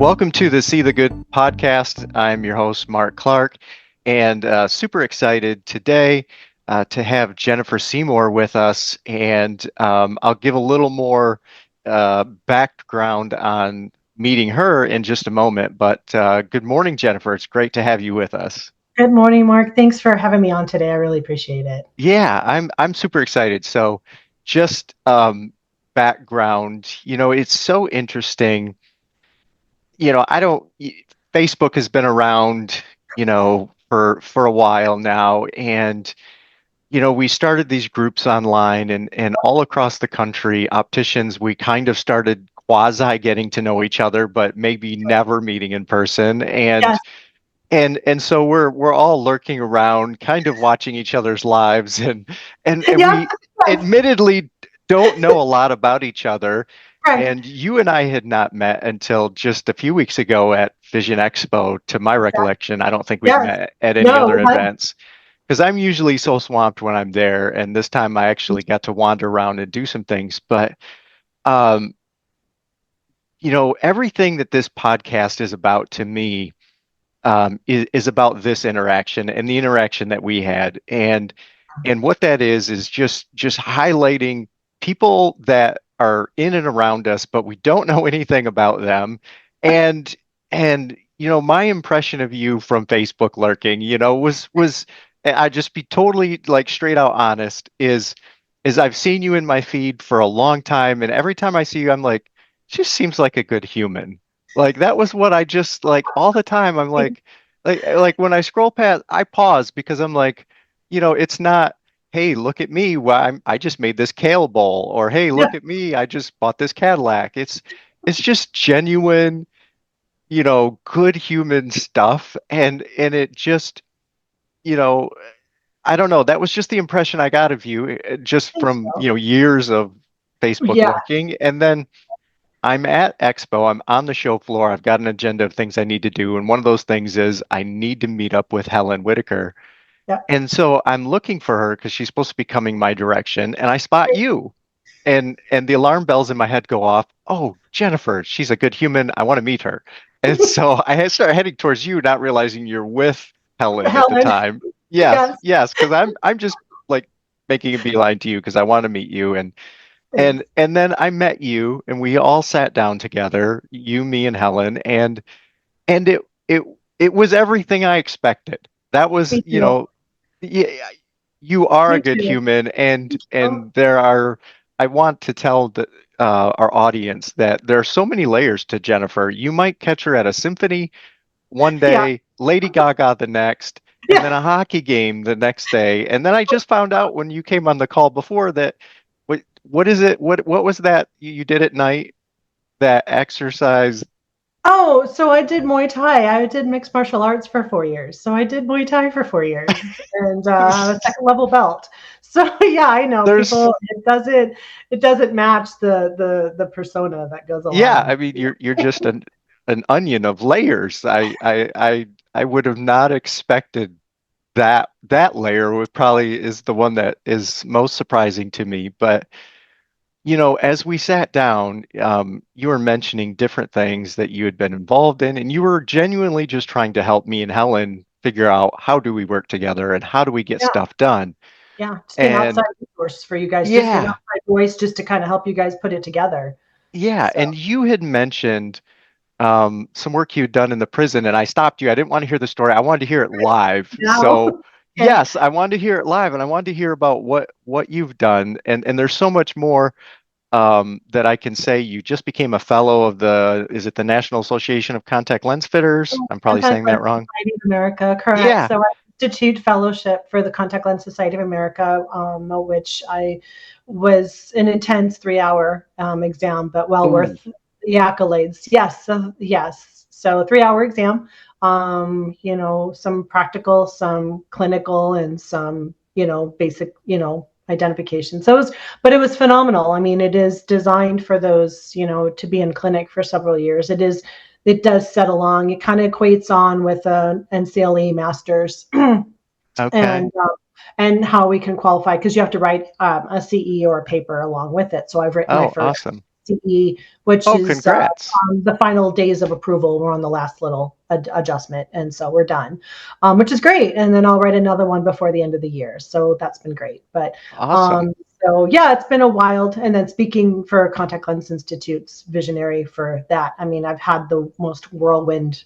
Welcome to the CtheGood podcast. I'm your host, Mark Clark, and super excited today to have Jennifer Seymour with us. And I'll give a little more background on meeting her in just a moment. But good morning, Jennifer. It's great to have you with us. Good morning, Mark. Thanks for having me on today. I really appreciate it. Yeah, I'm super excited. So just background, it's so interesting. I don't, Facebook has been around, for a while now. And, we started these groups online and all across the country, opticians, we kind of started quasi getting to know each other, but maybe never meeting in person. And Yes. and so we're all lurking around, kind of watching each other's lives and Yeah. we admittedly don't know a lot about each other. Right. And you and I had not met until just a few weeks ago at Vision Expo, to my recollection. I don't think we'd Yes. met at any No. other events because I'm usually so swamped when I'm there. And this time I actually got to wander around and do some things. But, um, everything that this podcast is about to me is about this interaction and the interaction that we had. And what that is just highlighting people that are in and around us, but we don't know anything about them. And my impression of you from Facebook lurking, was I just be totally like straight out honest, is I've seen you in my feed for a long time, and every time I see you, I'm like, she just seems like a good human. Like that was what I just like all the time. I'm like when I scroll past, I pause because I'm like, it's not, hey, look at me. I just made this kale bowl, or hey, Yeah. look at me. I just bought this Cadillac. It's just genuine, good human stuff. And it just, you know, I don't know. That was just the impression I got of you just Thanks, from, Bill. years of Facebook Yeah. lurking. And then I'm at Expo. I'm on the show floor. I've got an agenda of things I need to do. And one of those things is I need to meet up with Helen Whitaker. Yeah. And so I'm looking for her because she's supposed to be coming my direction. And I spot you. And the alarm bells in my head go off. Oh, Jennifer, she's a good human. I want to meet her. And so I start heading towards you, not realizing you're with Helen at the Helen. time. Yes, Yes. yes, because I'm just like making a beeline to you because I want to meet you. And Thanks. and then I met you, and we all sat down together, you, me, and Helen, and it was everything I expected. That was, Me too. yeah, you are a Me good too. human, and Oh, there are. I want to tell our audience that there are so many layers to Jennifer. You might catch her at a symphony one yeah. day, Lady Gaga the next, and Yeah. then a hockey game the next day. And then I just found out when you came on the call before that what is it? What was that you did at night? That exercise? Oh, so I did Muay Thai. I did mixed martial arts for 4 years. So I did Muay Thai for 4 years and a second level belt. So yeah, I know There's people. It doesn't match the persona that goes yeah, along. I mean you're just an onion of layers. I would have not expected that layer would probably is the one that is most surprising to me. But as we sat down, you were mentioning different things that you had been involved in, and you were genuinely just trying to help me and Helen figure out how do we work together and how do we get Yeah, stuff done. yeah. Just be an outside And resource for you guys, just an yeah, outside voice, just to kind of help you guys put it together. yeah. So And you had mentioned some work you'd done in the prison, and I stopped you. I didn't want to hear the story. I wanted to hear it live. now, So okay. yes, I wanted to hear it live, and I wanted to hear about what you've done. And there's so much more that I can say. You just became a fellow of is it the National Association of Contact Lens Fitters? I'm probably Contact saying that Lens wrong. Society of America, correct. Yeah. So I institute fellowship for the Contact Lens Society of America, which I was an intense 3 hour exam, but well Ooh. worth the accolades. Yes, yes. So 3 hour exam. Some practical, some clinical, and some basic identification. But it was phenomenal. I mean, it is designed for those to be in clinic for several years. It does set along. It kind of equates on with a NCLE masters Okay. and how we can qualify, because you have to write a CE or a paper along with it. So I've written my Oh, first awesome. CE, which Oh, is congrats. the final days of approval. We're on the last little adjustment, and so we're done, which is great. And then I'll write another one before the end of the year. So that's been great. But Awesome. so yeah, it's been a wild. And then speaking for Contact Lens Institute's visionary for that, I mean, I've had the most whirlwind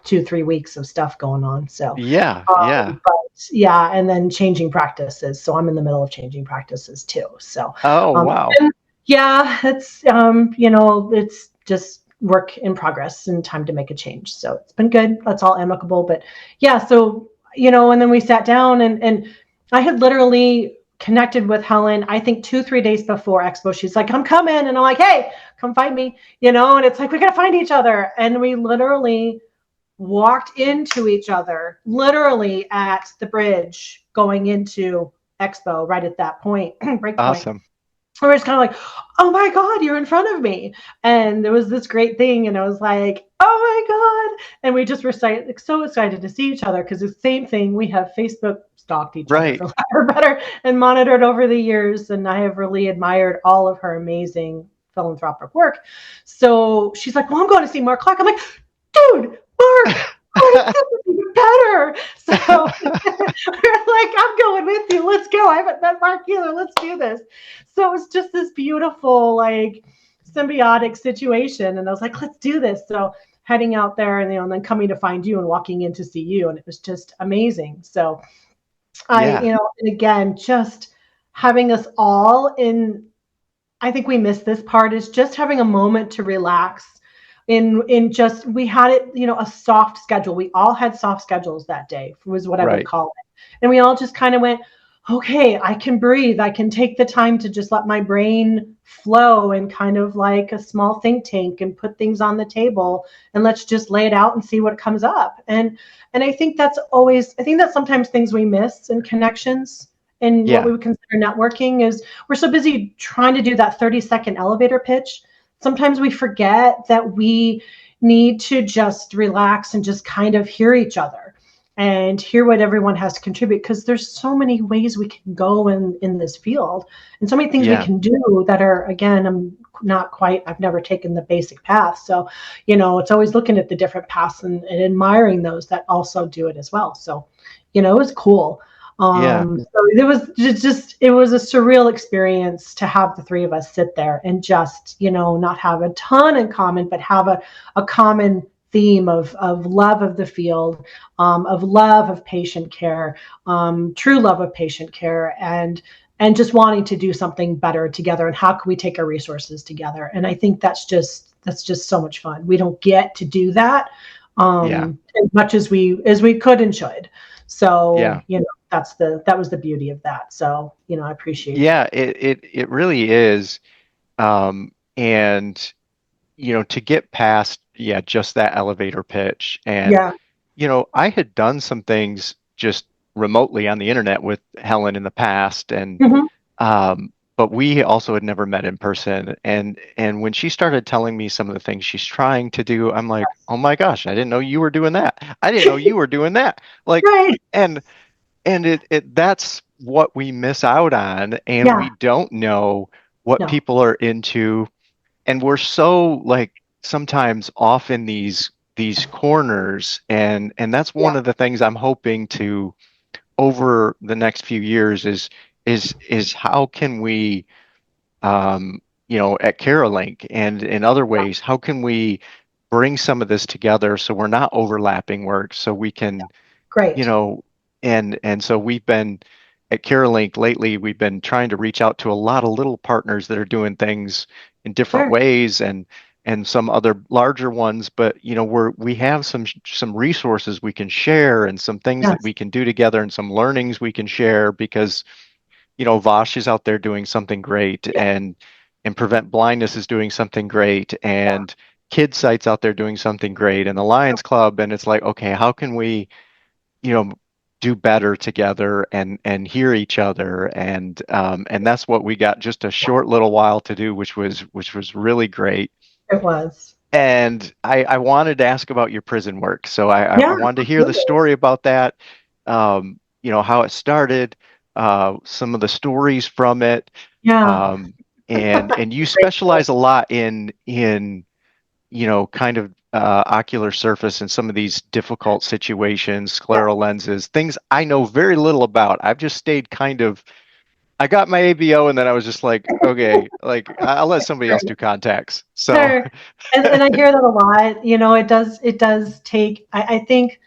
2-3 weeks of stuff going on. So, Yeah, yeah. but yeah, and then changing practices. So I'm in the middle of changing practices too. So, Oh, wow. and yeah, it's it's just work in progress and time to make a change. So it's been good. That's all amicable. But yeah, so and then we sat down and I had literally connected with Helen, I think 2-3 days before Expo. She's like, I'm coming. And I'm like, hey, come find me, and it's like, we got to find each other. And we literally walked into each other, literally at the bridge going into Expo right at that point, break point. Awesome. We were just kind of like, oh my God, you're in front of me. And there was this great thing. And I was like, oh my God. And we just were so excited to see each other because the same thing. We have Facebook stalked each other Right. for lack of better and monitored over the years. And I have really admired all of her amazing philanthropic work. So she's like, well, I'm going to see Mark Clark. I'm like, dude, Mark, oh, this is even better. So we're like, I'm going with you. Let's go. I haven't met Mark either. Let's do this. So it was just this beautiful, like, symbiotic situation. And I was like, let's do this. So heading out there and then coming to find you and walking in to see you. And it was just amazing. So Yeah, and again, just having us all in, I think we missed this part, is just having a moment to relax in just, we had it, a soft schedule. We all had soft schedules that day, was what I would right. call it. And we all just kind of went, okay, I can breathe. I can take the time to just let my brain flow and kind of like a small think tank and put things on the table and let's just lay it out and see what comes up. And I think that's sometimes things we miss in connections and what Yeah, we would consider networking is we're so busy trying to do that 30-second elevator pitch. Sometimes we forget that we need to just relax and just kind of hear each other and hear what everyone has to contribute, because there's so many ways we can go in this field and so many things we yeah, can do that are, again, I've never taken the basic path. So, it's always looking at the different paths and admiring those that also do it as well. So, it was cool. yeah, So it was a surreal experience to have the three of us sit there and just, not have a ton in common, but have a common theme of love of the field, of love of patient care, true love of patient care, and just wanting to do something better together. And how can we take our resources together? And I think that's just so much fun. We don't get to do that yeah, as much as we could and should. So, yeah. that was the beauty of that. So, I appreciate Yeah, that. it really is. And to get past, yeah, just that elevator pitch. And, Yeah. I had done some things just remotely on the internet with Helen in the past, and Hmm. but we also had never met in person. And when she started telling me some of the things she's trying to do, I'm like, oh my gosh, I didn't know you were doing that. I didn't know you were doing that. Like, Right. and and that's what we miss out on, and Yeah. we don't know what No. people are into, and we're so like sometimes off in these corners, and that's Yeah. one of the things I'm hoping to over the next few years is how can we at Carolink and in other Yeah. ways, how can we bring some of this together so we're not overlapping work, so we can you Great. know, and so we've been at CareLink lately, we've been trying to reach out to a lot of little partners that are doing things in different Sure. ways and some other larger ones, but we have some resources we can share and some things that Yes. we can do together and some learnings we can share because Vosh is out there doing something great Yeah. and Prevent Blindness is doing something great and Kid Sites out there doing something great and the Lions Club, and it's like, okay, how can we you know do better together and hear each other, and that's what we got just a short little while to do, which was really great. It was. And I wanted to ask about your prison work, so I Yeah. wanted to hear the Absolutely. story about that, how it started, some of the stories from it, Yeah. um, and you Great. specialize a lot in kind of ocular surface and some of these difficult situations, Yeah. scleral lenses, things I know very little about. I've just stayed kind of, I got my ABO and then I was just like, okay, like I'll let somebody else do contacts. So, Sure. And I hear that a lot. It does take, I think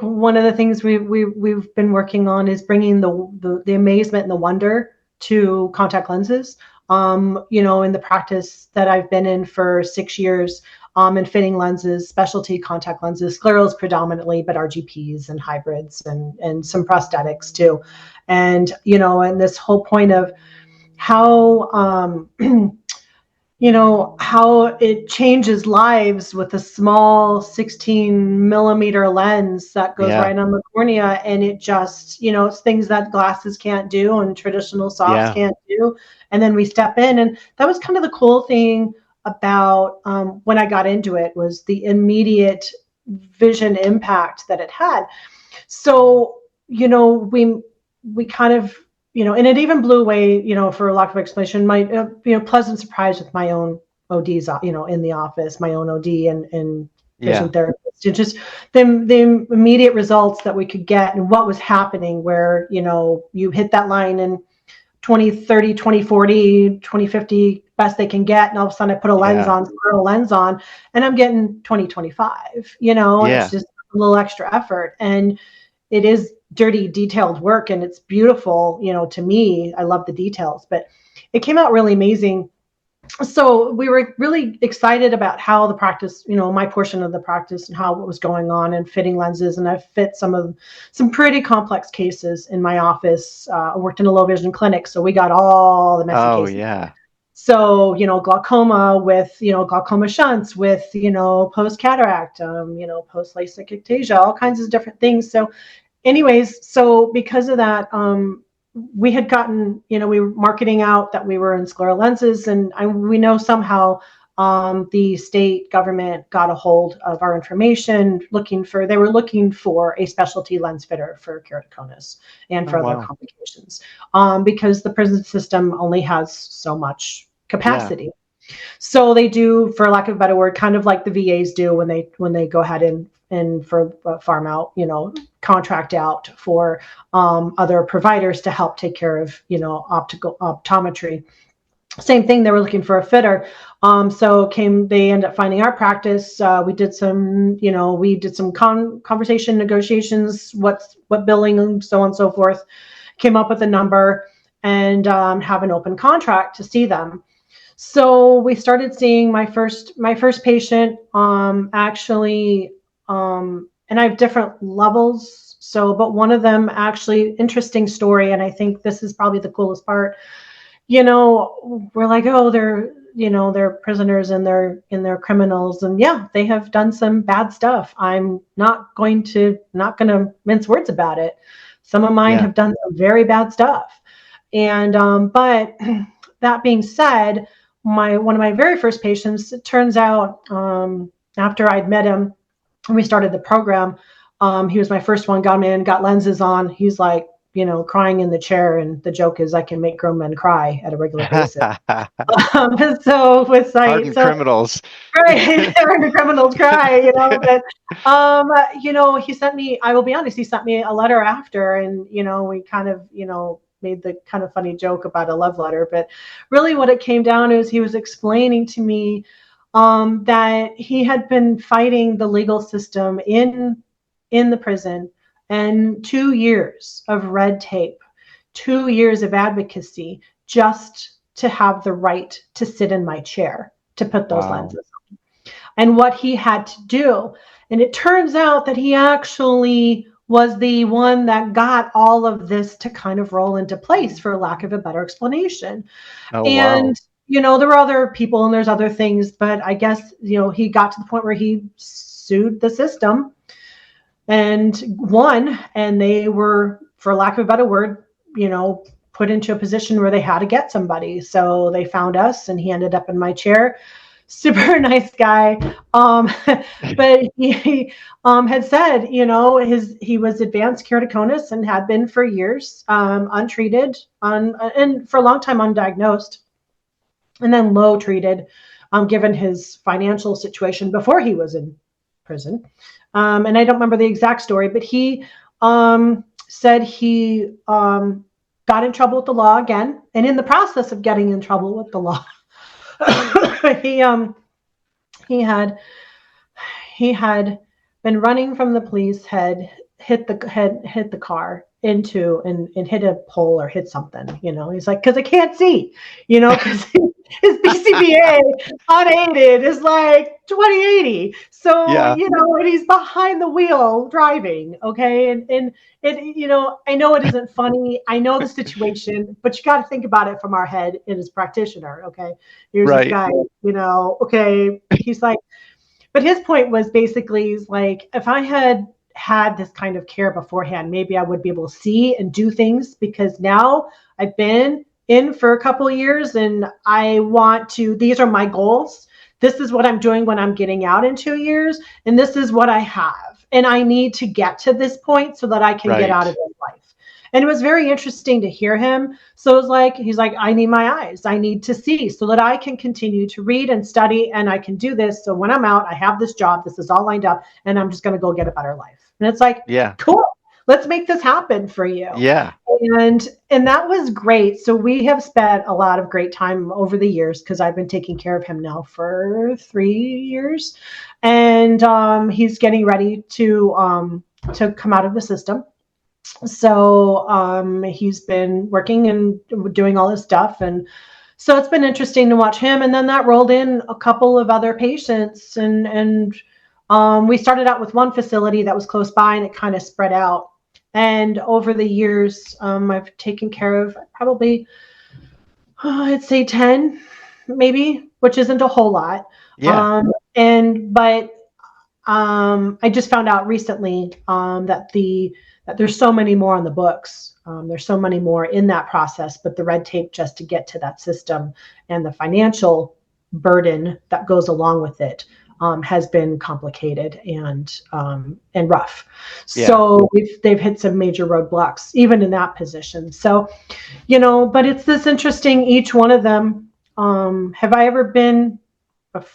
one of the things we've been working on is bringing the amazement and the wonder to contact lenses. In the practice that I've been in for 6 years, and fitting lenses, specialty contact lenses, sclerals predominantly, but RGPs and hybrids and some prosthetics too. And this whole point of how how it changes lives with a small 16 millimeter lens that goes yeah, right on the cornea. And it just, it's things that glasses can't do and traditional softs yeah, can't do. And then we step in. And that was kind of the cool thing about when I got into it, was the immediate vision impact that it had. So, we kind of, and it even blew away, for lack of explanation, my, pleasant surprise with my own ODs, in the office, my own OD and vision yeah, therapist. It just, the immediate results that we could get and what was happening, where, you hit that line in 2030, 2040, 2050, best they can get. And all of a sudden I put yeah, a lens on, and I'm getting 2025, and it's yeah. just a little extra effort. And it is dirty, detailed work, and it's beautiful. To me, I love the details, but it came out really amazing. So we were really excited about how the practice, my portion of the practice, and how what was going on and fitting lenses. And I've fit some pretty complex cases in my office. I worked in a low vision clinic, so we got all the messy Oh, cases. yeah. So, glaucoma with, glaucoma shunts with, post cataract, post LASIK ectasia, all kinds of different things. So anyways, so because of that, we had gotten, we were marketing out that we were in scleral lenses, and we know somehow the state government got a hold of our information, they were looking for a specialty lens fitter for keratoconus and Oh, for other wow. complications, because the prison system only has so much Yeah, capacity. So they do, for lack of a better word, kind of like the VAs do when they go ahead and for farm out, contract out for other providers to help take care of, optical optometry. Same thing. They were looking for a fitter. They ended up finding our practice. We did some conversation negotiations, what billing, so on and so forth. Came up with a number and have an open contract to see them. So we started seeing my first patient, actually, and I have different levels. So, but one of them, actually, interesting story, and I think this is probably the coolest part. We're like, oh, they're prisoners and they're criminals, and yeah, they have done some bad stuff. I'm not gonna mince words about it. Some of mine yeah. have done some very bad stuff, and but that being said, one of my very first patients, it turns out, after I'd met him and we started the program, he was my first one. Got him in, got lenses on. He's like, crying in the chair, and the joke is I can make grown men cry at a regular basis. So with sight, Hardened so criminals. right, criminals cry, but he sent me. I will be honest, he sent me a letter after, and we kind of, made the kind of funny joke about a love letter, but really what it came down to is he was explaining to me that he had been fighting the legal system in the prison, and 2 years of red tape, 2 years of advocacy, just to have the right to sit in my chair to put those Wow. lenses on, and what he had to do. And it turns out that he actually was the one that got all of this to kind of roll into place, for lack of a better explanation. Oh, And, wow. there were other people and there's other things, but I guess, he got to the point where he sued the system and won. And they were, for lack of a better word, put into a position where they had to get somebody. So they found us, and he ended up in my chair. Super nice guy. But he had said, he was advanced keratoconus and had been for years, untreated, and for a long time undiagnosed. and then low treated, given his financial situation before he was in prison. And I don't remember the exact story, but he said he got in trouble with the law again, and in the process of getting in trouble with the law, he he had he had been running from the police, had hit the car into and hit a pole or hit something. He's like, because I can't see, because his BCBA unaided is like 20/80. So, Yeah. and he's behind the wheel driving. Okay. And it, I know it isn't funny. I know the situation, but you got to think about it from our head and as practitioner. Okay. Here's this Right. guy, okay. He's like, but his point was basically like, if I had this kind of care beforehand, maybe I would be able to see and do things, because now I've been in for a couple of years and I want to, these are my goals. This is what I'm doing when I'm getting out in 2 years. And this is what I have. And I need to get to this point so that I can get out of Right. this life. And it was very interesting to hear him. So it was like, he's like, I need my eyes. I need to see so that I can continue to read and study and I can do this. So when I'm out, I have this job. This is all lined up and I'm just going to go get a better life. And it's like, Yeah. cool. Let's make this happen for you. Yeah. And that was great. So we have spent a lot of great time over the years, because I've been taking care of him now for 3 years, and he's getting ready to come out of the system. So he's been working and doing all this stuff, and so it's been interesting to watch him. And then that rolled in a couple of other patients, and we started out with one facility that was close by, and it kind of spread out. And over the years, I've taken care of probably, I'd say 10, maybe, which isn't a whole lot. Yeah. But I just found out recently that there's so many more on the books. There's so many more in that process, but the red tape just to get to that system and the financial burden that goes along with it has been complicated and rough. Yeah. So they've hit some major roadblocks even in that position. So, but it's this interesting. Each one of them. Have I ever been?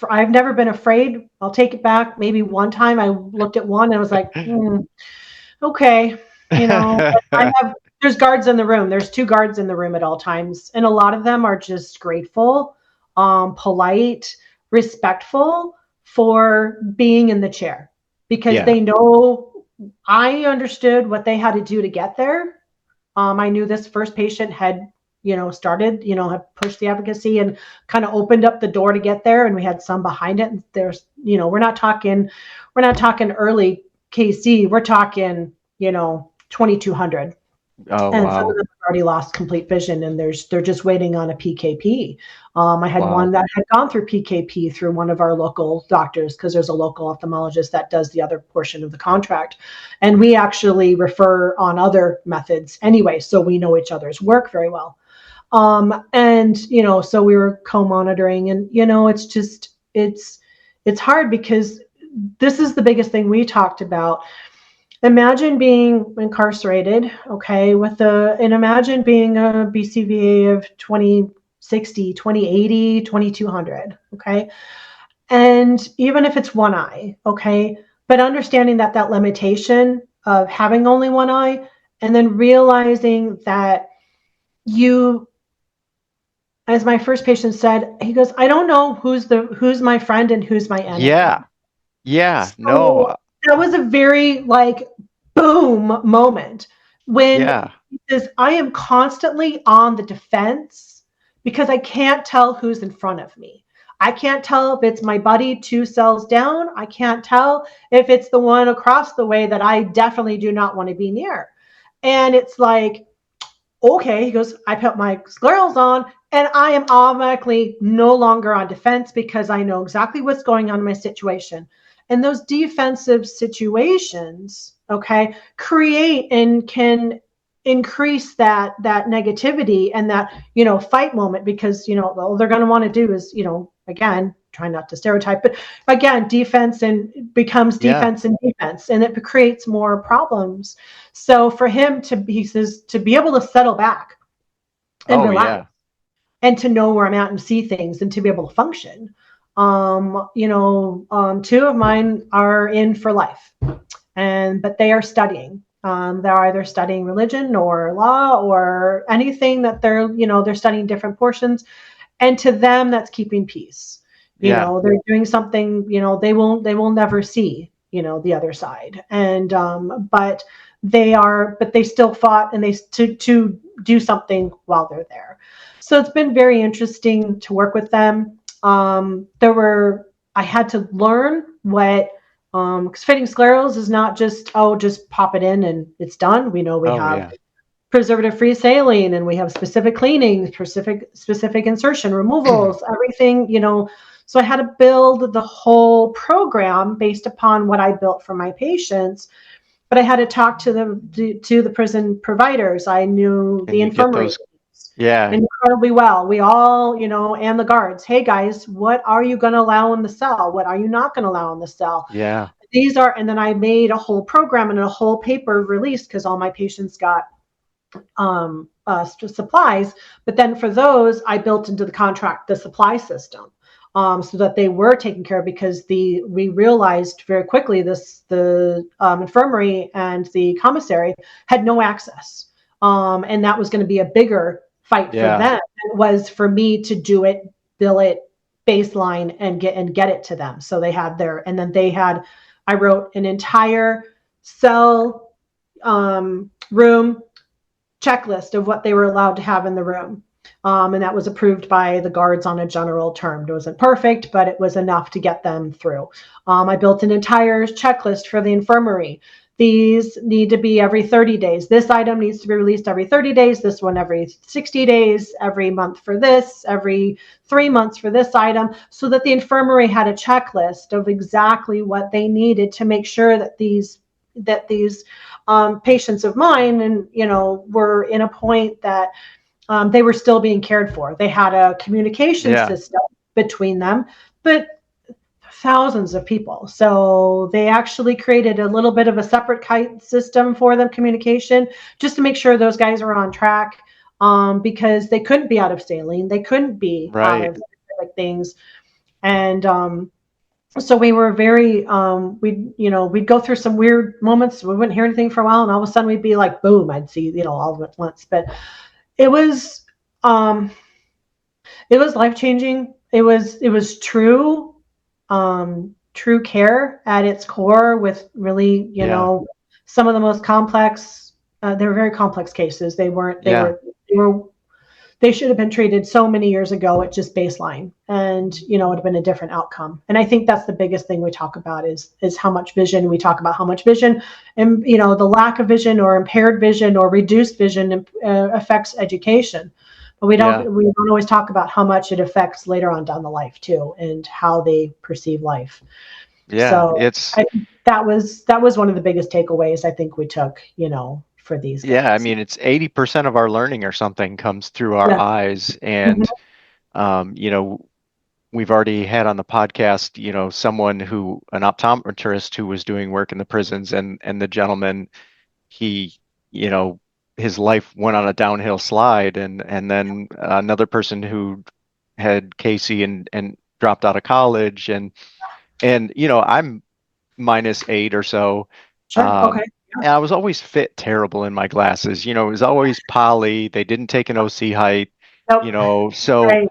I've never been afraid. I'll take it back. Maybe one time I looked at one and I was like, okay, I have, there's guards in the room. There's 2 guards in the room at all times. And a lot of them are just grateful, polite, respectful for being in the chair, because Yeah. they know I understood what they had to do to get there. I knew this first patient had, started, had pushed the advocacy and kind of opened up the door to get there. And we had some behind it. And there's, we're not talking early KC. We're talking, 2200. Oh, And some of wow. them have already lost complete vision, and they're just waiting on a PKP. I had one Wow. that had gone through PKP through one of our local doctors, because there's a local ophthalmologist that does the other portion of the contract, and we actually refer on other methods anyway, so we know each other's work very well. And so we were co-monitoring, and it's just it's hard, because this is the biggest thing we talked about. Imagine being incarcerated, okay, and imagine being a BCVA of 2060, 2080, 2200, okay? And even if it's one eye, okay, but understanding that limitation of having only one eye, and then realizing that you, as my first patient said, he goes, I don't know who's my friend and who's my enemy. Yeah. Yeah. So No. that was a very like boom moment when Yeah. he says, I am constantly on the defense because I can't tell who's in front of me. I can't tell if it's my buddy 2 cells down. I can't tell if it's the one across the way that I definitely do not want to be near. And it's like, okay, he goes, I put my sclerals on and I am automatically no longer on defense, because I know exactly what's going on in my situation. And those defensive situations, okay, create and can increase that negativity and that, fight moment, because, all they're going to want to do is, again, try not to stereotype, but again, defense, and becomes Yeah. defense and defense, and it creates more problems. So for him he says, to be able to settle back and Oh, relax yeah. and to know where I'm at and see things and to be able to function. Two of mine are in for life, but they are studying. They're either studying religion or law or anything that they're studying different portions. And to them, that's keeping peace. Yeah. They're doing something, they will never see, the other side. And, but they still fought and to do something while they're there. So it's been very interesting to work with them. I had to learn what, because fitting sclerals is not just pop it in and it's done. We know we Oh, have yeah. preservative-free saline, and we have specific cleaning, specific insertion, removals, everything. So I had to build the whole program based upon what I built for my patients. But I had to talk to the prison providers. I knew And the you get infirmary those, yeah, incredibly well. We all, and the guards. Hey guys, what are you going to allow in the cell? What are you not going to allow in the cell? yeah, And then I made a whole program and a whole paper released because all my patients got supplies. But then for those, I built into the contract the supply system, so that they were taken care of, because we realized very quickly the infirmary and the commissary had no access, and that was going to be a bigger fight for yeah, them. It was for me to do it, bill it, baseline, and get it to them. So they had and then I wrote an entire cell room checklist of what they were allowed to have in the room. And that was approved by the guards on a general term. It wasn't perfect, but it was enough to get them through. I built an entire checklist for the infirmary. These need to be every 30 days. This item needs to be released every 30 days. This one every 60 days, every month for this, every 3 months for this item, so that the infirmary had a checklist of exactly what they needed to make sure that these patients of mine and were in a point that they were still being cared for. They had a communication yeah, system between them, but thousands of people. So they actually created a little bit of a separate kite system for them, communication, just to make sure those guys are on track, because they couldn't be out of saline. They couldn't be out right. of specific things. And so we were very, we'd go through some weird moments. We wouldn't hear anything for a while, and all of a sudden we'd be like, boom, I'd see, all of it at once. But it was, um, it was life changing. It was true care at its core, with really, Yeah, some of the most complex. They were very complex cases. They weren't. yeah, They were. They should have been treated so many years ago at just baseline, and it would have been a different outcome. And I think that's the biggest thing we talk about is how much vision. We talk about how much vision, and the lack of vision or impaired vision or reduced vision affects education. But yeah, we don't always talk about how much it affects later on down the life too, and how they perceive life. yeah. So It's, that was one of the biggest takeaways I think we took, for these yeah, I guys. mean, it's 80% of our learning or something comes through our Yeah. eyes. Mhm. And, you know, we've already had on the podcast, someone an optometrist who was doing work in the prisons, and the gentleman, he, you know, his life went on a downhill slide, and then another person who had Casey and dropped out of college, and I'm -8 or so. Sure. Okay. Um, and I was always fit terrible in my glasses. It was always poly. They didn't take an OC height, Nope. so Right.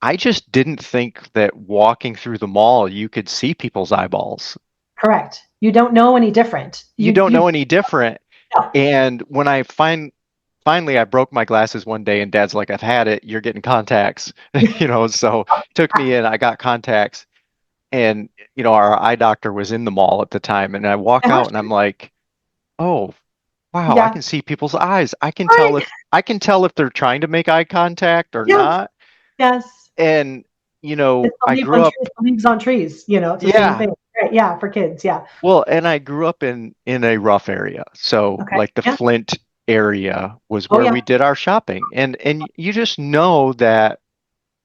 I just didn't think that walking through the mall you could see people's eyeballs. Correct. You don't know any different. You don't know any different. No. And when I finally I broke my glasses one day and Dad's like, I've had it, you're getting contacts. So took me in, I got contacts, and our eye doctor was in the mall at the time, and I walk Uh-huh. out and I'm like, oh wow, I Yeah. can see people's eyes. Right. I can tell if they're trying to make eye contact or Yes. not. Yes. And It's the I leaves grew on up, trees. The leaves on trees. It's the same yeah. thing. Right. Yeah. For kids. Yeah. Well, and I grew up in a rough area. So Okay. like the Yeah. Flint area was Oh where yeah. we did our shopping. And you just know that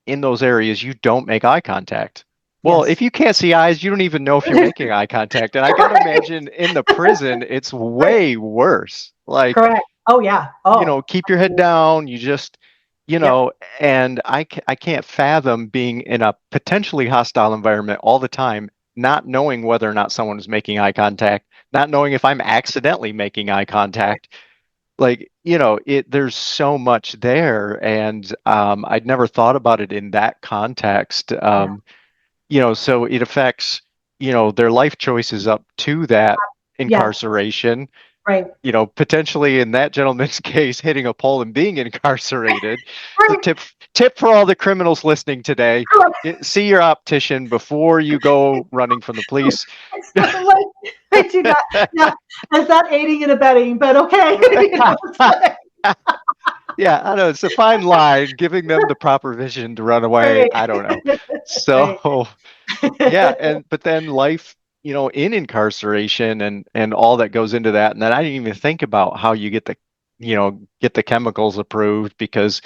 in those areas you don't make eye contact. Well, Yes. if you can't see eyes, you don't even know if you're making eye contact. And I gotta Right. imagine in the prison it's Right. way worse. Like, Correct. Oh yeah. Oh. keep your head down. You just you Yep. know, and I can't fathom being in a potentially hostile environment all the time, not knowing whether or not someone is making eye contact, not knowing if I'm accidentally making eye contact. Like, there's so much there, and I'd never thought about it in that context. Yeah. So it affects, their life choices up to that Yeah. incarceration, Right. potentially in that gentleman's case, hitting a pole and being incarcerated. The Right. tip for all the criminals listening today, Correct. see your optician before you go running from the police. I do not. Yeah, that's not aiding and abetting, but okay. Yeah, I know it's a fine line, giving them the proper vision to run away. Right. I don't know. Right. So, yeah, but then life, in incarceration and all that goes into that. And then I didn't even think about how you get the chemicals approved because,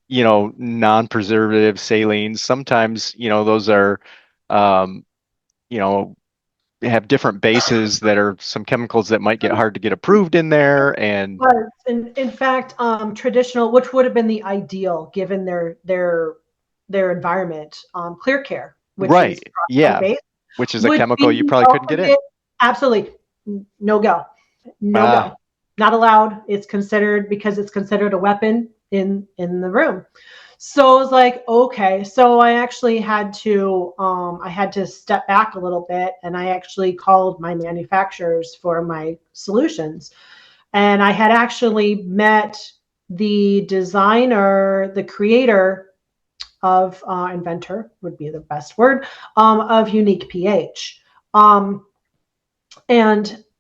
non-preservative salines, sometimes, those are, um, you know, have different bases that are some chemicals that might get hard to get approved in there. And But in fact, traditional, which would have been the ideal given their environment, clear care, which is right, peroxide yeah, based, which is a would chemical you be probably couldn't get in. ultimate. Absolutely, no go, no Ah, go, not allowed. It's considered because it's considered a weapon in the room. So I was like, okay. So I actually had to step back a little bit, and I actually called my manufacturers for my solutions. And I had actually met the designer, the creator of inventor would be the best word, of Unique pH, and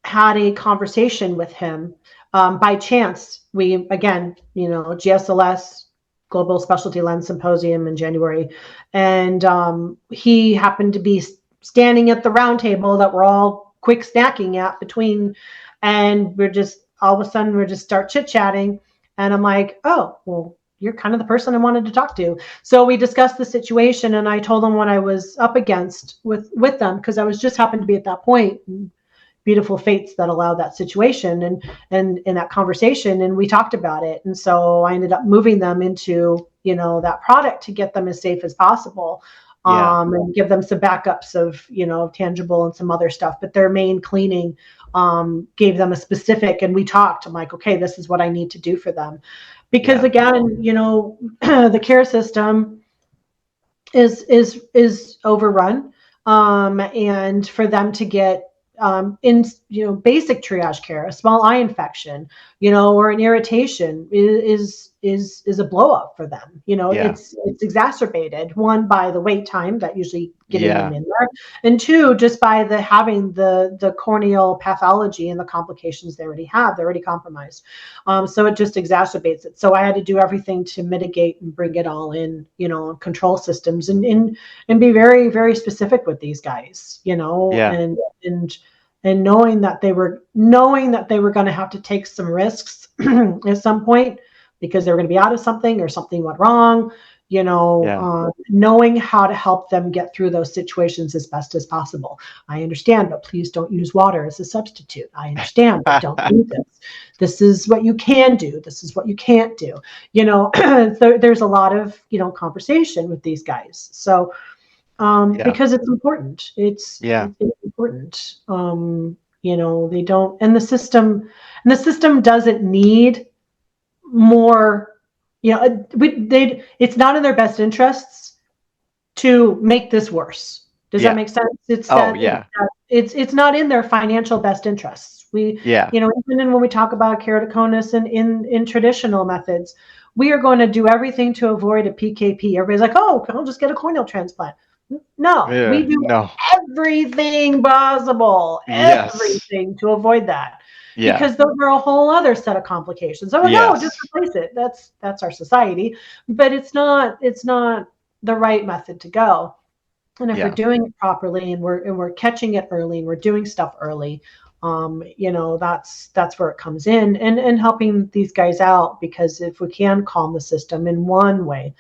had a conversation with him. By chance, we again, GSLS, Global Specialty Lens Symposium in January, and he happened to be standing at the round table that we're all quick snacking at between, and we're just all of a sudden we're just start chit chatting, and I'm like, oh well, you're kind of the person I wanted to talk to. So we discussed the situation, and I told them what I was up against with them because I was just happened to be at that point. Beautiful fates that allowed that situation and in that conversation, and we talked about it. And so I ended up moving them into that product to get them as safe as possible, yeah, and give them some backups of tangible and some other stuff. But their main cleaning gave them a specific, and we talked. I'm like, okay, this is what I need to do for them, because yeah, again, the care system is overrun, and for them to get in basic triage care, a small eye infection, or an irritation is a blow up for them. yeah, It's exacerbated, one, by the wait time that usually getting them yeah, in there, and two, just by the having the corneal pathology and the complications they already have. They're already compromised, so it just exacerbates it. So I had to do everything to mitigate and bring it all in, control systems, and be very, very specific with these guys, yeah, and knowing that they were going to have to take some risks at some point because they were going to be out of something or something went wrong, yeah. knowing how to help them get through those situations as best as possible. I understand, but please don't use water as a substitute. I understand, but don't do this. This is what you can do. This is what you can't do. So there's a lot of, conversation with these guys. So Yeah, because it's important. yeah, It's important. They don't, and the system doesn't need more. It's not in their best interests to make this worse. Does that yeah. make sense? It's Oh, that yeah, it's not in their financial best interests. yeah. Even when we talk about keratoconus and in traditional methods, we are going to do everything to avoid a PKP. Everybody's like, oh, I'll just get a corneal transplant. No, we do No. everything possible, Yes. everything to avoid that, Yeah. because those are a whole other set of complications. Oh no, just Yes. replace it. That's our society, but it's not the right method to go. And if we're Yeah. doing it properly, and we're catching it early, and we're doing stuff early, that's where it comes in, and helping these guys out, because if we can calm the system in one way,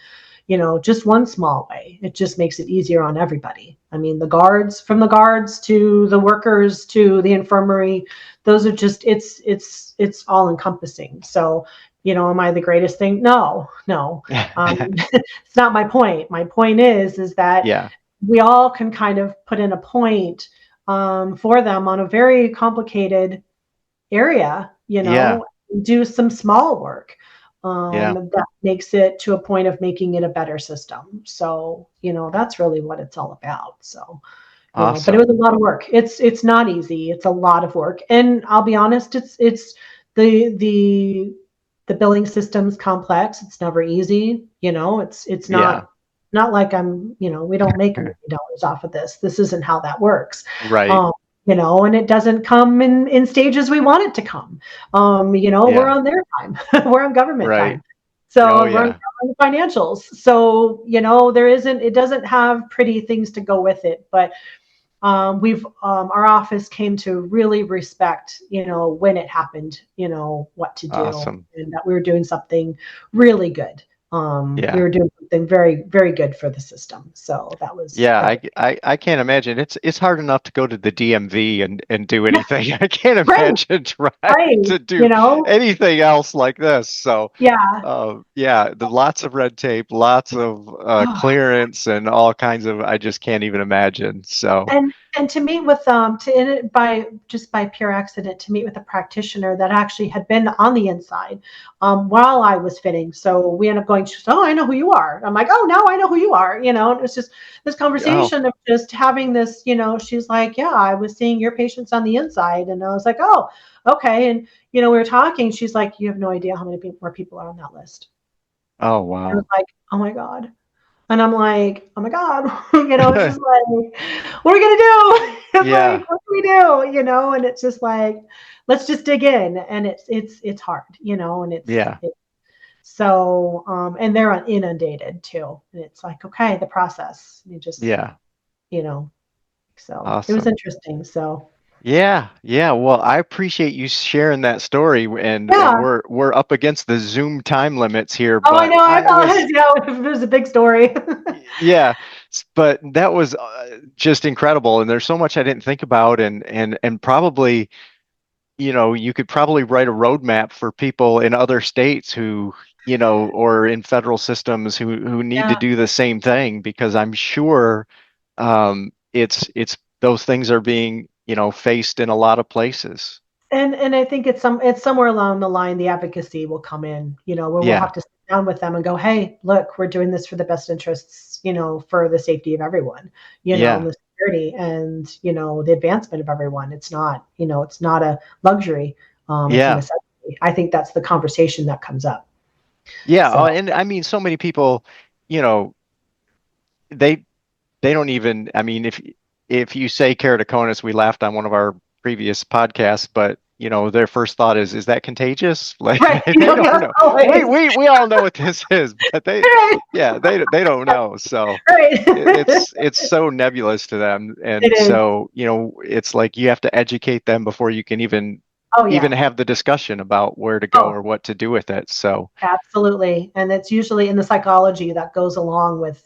just one small way, it just makes it easier on everybody. I mean, from the guards to the workers to the infirmary, those are just, it's all encompassing. So Am I the greatest thing? No, no. It's not my point. My point is that Yeah. we all can kind of put in a point for them on a very complicated area, Yeah. do some small work Yeah. that makes it to a point of making it a better system. So, that's really what it's all about. So, but it was Awesome. a lot of work. It's not easy. It's a lot of work. And I'll be honest, it's the the the billing system's complex. It's never easy. It's Yeah. not like we don't make $1 million off of this. This isn't how that works. Right. Um, and it doesn't come in stages we want it to come. We're Yeah. on their time. We're on government Right. time. So Oh, we're on yeah. financials. So, it doesn't have pretty things to go with it, but our office came to really respect, when it happened, what to do, Awesome. and that we were doing something really good. We Yeah. were doing something very, very good for the system. So that was Yeah, quite I can't imagine. It's hard enough to go to the DMV and do yeah, anything. I can't right, imagine trying right. to do You know, anything else like this. So, yeah. yeah, the lots of red tape, lots of clearance, and all kinds of. I just can't even imagine. So, And to meet with to in it by just by pure accident to meet with a practitioner that actually had been on the inside while I was fitting. So we ended up going, she's, oh, I know who you are. I'm like, oh, now I know who you are. And it was just this oh, conversation of just having this, she's like, yeah, I was seeing your patients on the inside. And I was like, oh, okay. And, we were talking. She's like, you have no idea how many more people are on that list. oh, I was wow. like, oh my God. And I'm like, oh my God, it's just like, what are we gonna do? It's like, Yeah, what do we do? And it's just like, let's just dig in. And it's hard, and yeah, so and they're inundated too. And it's like, okay, the process. You just, yeah. you know, so it was Awesome. interesting. So Yeah, yeah. Well, I appreciate you sharing that story, and yeah. we're up against the Zoom time limits here, Oh, I but know. I I was apologize. Yeah, it was a big story. yeah, but that was just incredible, and there's so much I didn't think about, and probably, you could probably write a roadmap for people in other states who, or in federal systems who need to Yeah. do the same thing, because I'm sure it's those things are being, faced in a lot of places. And I think it's somewhere along the line the advocacy will come in, where we'll Yeah, have to sit down with them and go, hey, look, we're doing this for the best interests, for the safety of everyone, and yeah, the security and the advancement of everyone. It's not a luxury. It's a yeah, necessity. I think that's the conversation that comes up. yeah. So And I mean, so many people, you know, they they don't even, I mean, if you say keratoconus, we laughed on one of our previous podcasts, but their first thought is that contagious? Like right, they don't yeah, know. We always. we we all know what this is, but Right, yeah, they don't know. So right. it's so nebulous to them, It and is. so it's like you have to educate them before you can Oh even yeah. have the discussion about where to go Oh, or what to do with it. So absolutely. And it's usually in the psychology that goes along with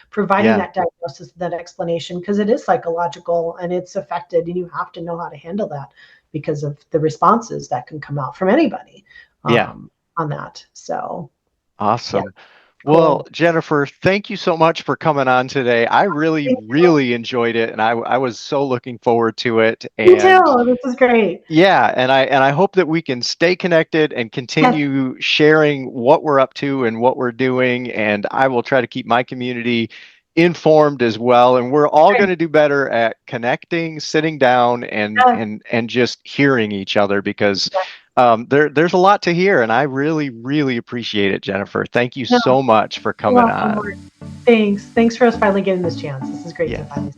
providing yeah, that diagnosis, that explanation, because it is psychological and it's affected, and you have to know how to handle that because of the responses that can come out from anybody yeah. on that. So yeah, Awesome. Well, cool. Jennifer, thank you so much for coming on today. I really, Thank you. really enjoyed it, and I was so looking forward to it. Me too. And This is great. yeah, and I hope that we can stay connected and Yes. continue sharing what we're up to and what we're doing. And I will try to keep my community informed as well. And we're all Great. going to do better at connecting, sitting down, and Yes. and and just hearing each other, because Yes. there's a lot to hear, and I really, really appreciate it, Jennifer. Thank you No, so much for you're coming welcome, on. Mark. Thanks. Thanks for us finally getting this chance. This is great to Yes. finally